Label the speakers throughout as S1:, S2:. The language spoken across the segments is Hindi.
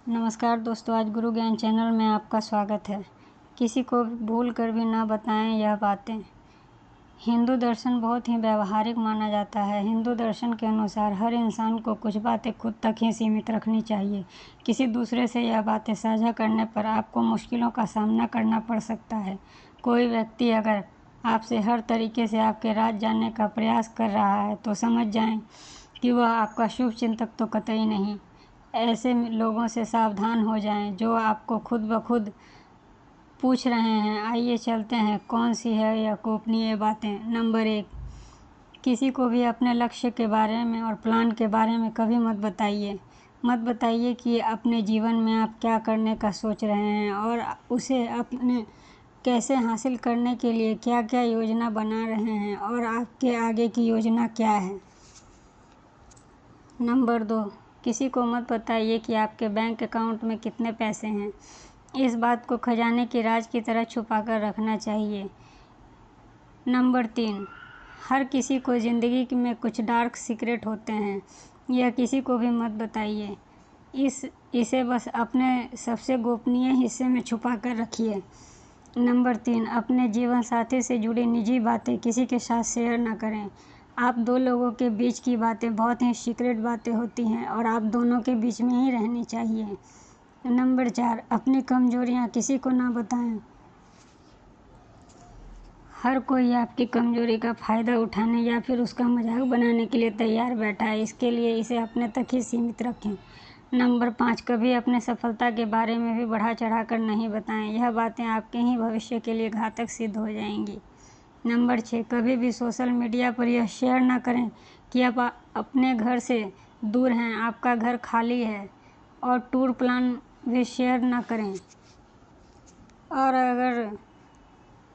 S1: नमस्कार दोस्तों, आज गुरु ज्ञान चैनल में आपका स्वागत है। किसी को भूल कर भी ना बताएं यह बातें। हिंदू दर्शन बहुत ही व्यावहारिक माना जाता है। हिंदू दर्शन के अनुसार हर इंसान को कुछ बातें खुद तक ही सीमित रखनी चाहिए। किसी दूसरे से यह बातें साझा करने पर आपको मुश्किलों का सामना करना पड़ सकता है। कोई व्यक्ति अगर आपसे हर तरीके से आपके राज जानने का प्रयास कर रहा है तो समझ जाएं कि वह आपका शुभ चिंतक तो कतई नहीं। ऐसे लोगों से सावधान हो जाएं जो आपको खुद ब खुद पूछ रहे हैं। आइए चलते हैं, कौन सी है यह गोपनीय बातें। नंबर 1, किसी को भी अपने लक्ष्य के बारे में और प्लान के बारे में कभी मत बताइए कि अपने जीवन में आप क्या करने का सोच रहे हैं और उसे अपने कैसे हासिल करने के लिए क्या क्या योजना बना रहे हैं और आपके आगे की योजना क्या है। नंबर 2, किसी को मत बताइए कि आपके बैंक अकाउंट में कितने पैसे हैं। इस बात को खजाने की राज की तरह छुपा कर रखना चाहिए। नंबर 3, हर किसी को ज़िंदगी में कुछ डार्क सीक्रेट होते हैं। यह किसी को भी मत बताइए। इसे बस अपने सबसे गोपनीय हिस्से में छुपा कर रखिए। नंबर 3, अपने जीवन साथी से जुड़ी निजी बातें किसी के साथ शेयर न करें। आप दो लोगों के बीच की बातें बहुत ही सीक्रेट बातें होती हैं और आप दोनों के बीच में ही रहनी चाहिए। नंबर 4, अपनी कमजोरियां किसी को ना बताएं। हर कोई आपकी कमजोरी का फ़ायदा उठाने या फिर उसका मजाक बनाने के लिए तैयार बैठा है, इसके लिए इसे अपने तक ही सीमित रखें। नंबर 5, कभी अपने सफलता के बारे में भी बढ़ा चढ़ा कर नहीं बताएं। यह बातें आपके ही भविष्य के लिए घातक सिद्ध हो जाएंगी। नंबर 6, कभी भी सोशल मीडिया पर यह शेयर ना करें कि आप अपने घर से दूर हैं, आपका घर खाली है, और टूर प्लान भी शेयर ना करें। और अगर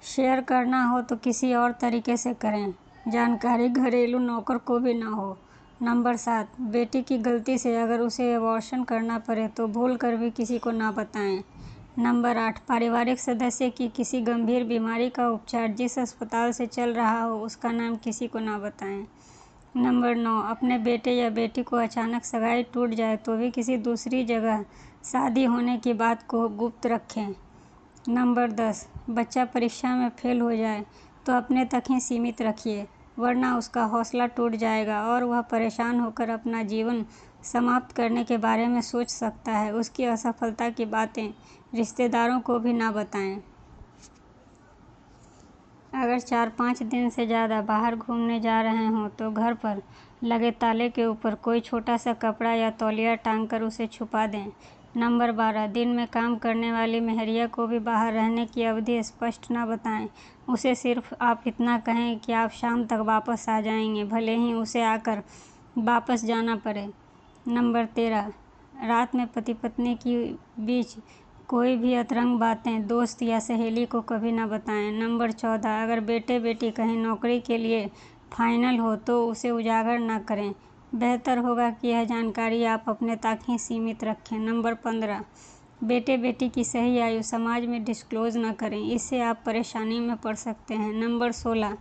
S1: शेयर करना हो तो किसी और तरीके से करें। जानकारी घरेलू नौकर को भी ना हो। नंबर 7, बेटी की गलती से अगर उसे अबॉर्शन करना पड़े तो भूल कर भी किसी को ना बताएं। नंबर 8, पारिवारिक सदस्य की किसी गंभीर बीमारी का उपचार जिस अस्पताल से चल रहा हो उसका नाम किसी को ना बताएं। नंबर 9, अपने बेटे या बेटी को अचानक सगाई टूट जाए तो भी किसी दूसरी जगह शादी होने की बात को गुप्त रखें। नंबर 10, बच्चा परीक्षा में फेल हो जाए तो अपने तक ही सीमित रखिए, वरना उसका हौसला टूट जाएगा और वह परेशान होकर अपना जीवन समाप्त करने के बारे में सोच सकता है। उसकी असफलता की बातें रिश्तेदारों को भी ना बताएं। अगर 4-5 दिन से ज़्यादा बाहर घूमने जा रहे हों तो घर पर लगे ताले के ऊपर कोई छोटा सा कपड़ा या तौलिया टांग कर उसे छुपा दें। नंबर 12, दिन में काम करने वाली मेहरिया को भी बाहर रहने की अवधि स्पष्ट ना बताएं। उसे सिर्फ आप इतना कहें कि आप शाम तक वापस आ जाएंगे, भले ही उसे आकर वापस जाना पड़े। नंबर 13, रात में पति पत्नी के बीच कोई भी अतरंग बातें दोस्त या सहेली को कभी ना बताएं। नंबर 14, अगर बेटे बेटी कहीं नौकरी के लिए फाइनल हो तो उसे उजागर ना करें। बेहतर होगा कि यह जानकारी आप अपने तक ही सीमित रखें। नंबर 15, बेटे बेटी की सही आयु समाज में डिस्क्लोज ना करें, इससे आप परेशानी में पड़ सकते हैं। नंबर 16,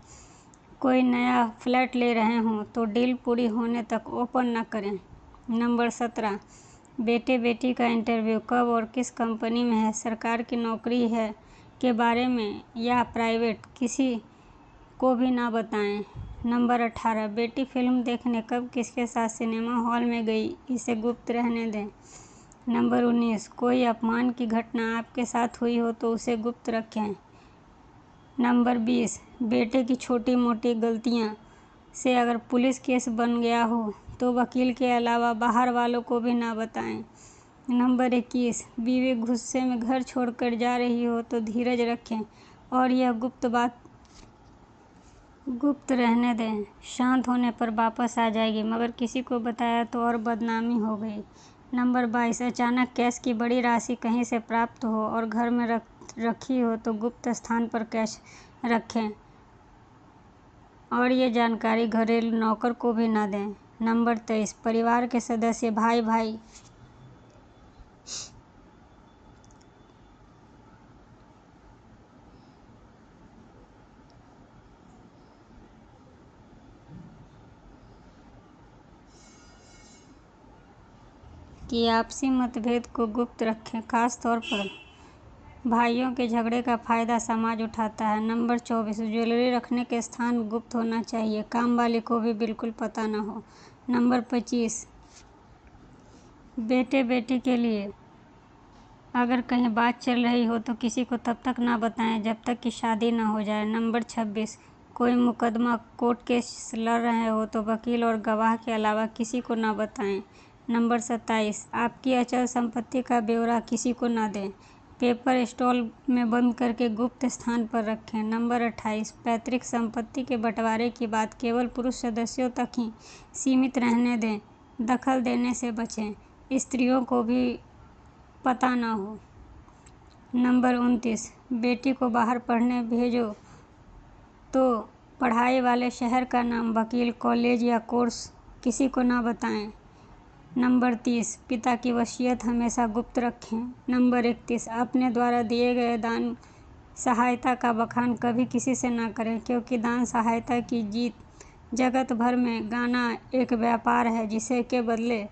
S1: कोई नया फ्लैट ले रहे हों तो डील पूरी होने तक ओपन ना करें। नंबर 17, बेटे बेटी का इंटरव्यू कब और किस कंपनी में है, सरकार की नौकरी है के बारे में या प्राइवेट, किसी को भी ना बताएं। नंबर 18, बेटी फिल्म देखने कब किसके साथ सिनेमा हॉल में गई, इसे गुप्त रहने दें। नंबर 19, कोई अपमान की घटना आपके साथ हुई हो तो उसे गुप्त रखें। नंबर 20, बेटे की छोटी मोटी गलतियां से अगर पुलिस केस बन गया हो तो वकील के अलावा बाहर वालों को भी ना बताएं। नंबर 21, बीवी गुस्से में घर छोड़कर जा रही हो तो धीरज रखें और यह गुप्त रहने दें। शांत होने पर वापस आ जाएगी, मगर किसी को बताया तो और बदनामी हो गई। नंबर 22, अचानक कैश की बड़ी राशि कहीं से प्राप्त हो और घर में रखी हो तो गुप्त स्थान पर कैश रखें और ये जानकारी घरेलू नौकर को भी ना दें। नंबर 23, परिवार के सदस्य भाई भाई कि आपसी मतभेद को गुप्त रखें, खास तौर पर भाइयों के झगड़े का फायदा समाज उठाता है। नंबर 24, ज्वेलरी रखने के स्थान गुप्त होना चाहिए, काम वाले को भी बिल्कुल पता न हो। नंबर 25, बेटे बेटी के लिए अगर कहीं बात चल रही हो तो किसी को तब तक ना बताएं जब तक कि शादी ना हो जाए। नंबर 26, कोई मुकदमा कोर्ट केस लड़ रहे हो तो वकील और गवाह के अलावा किसी को ना बताएं। नंबर 27, आपकी अचल संपत्ति का ब्यौरा किसी को ना दें, पेपर स्टॉल में बंद करके गुप्त स्थान पर रखें। नंबर 28, पैतृक संपत्ति के बंटवारे की बात केवल पुरुष सदस्यों तक ही सीमित रहने दें, दखल देने से बचें, स्त्रियों को भी पता ना हो। नंबर 29, बेटी को बाहर पढ़ने भेजो तो पढ़ाई वाले शहर का नाम, वकील, कॉलेज या कोर्स किसी को ना बताएं। नंबर 30, पिता की वसीयत हमेशा गुप्त रखें। नंबर 31, अपने द्वारा दिए गए दान सहायता का बखान कभी किसी से ना करें, क्योंकि दान सहायता की जीत जगत भर में गाना एक व्यापार है जिसे के बदले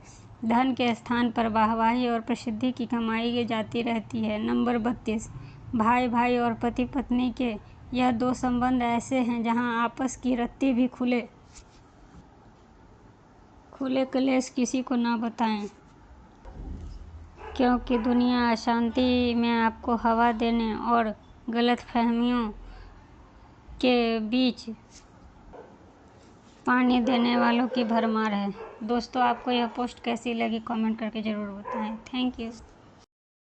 S1: धन के स्थान पर वाहवाही और प्रसिद्धि की कमाई जाती रहती है। नंबर 32, भाई भाई और पति पत्नी के यह दो संबंध ऐसे हैं जहां आपस की रत्ती भी खुले कलेश किसी को ना बताएं, क्योंकि दुनिया अशांति में आपको हवा देने और गलतफहमियों के बीच पानी देने वालों की भरमार है। दोस्तों, आपको यह पोस्ट कैसी लगी कमेंट करके ज़रूर बताएं। Thank you.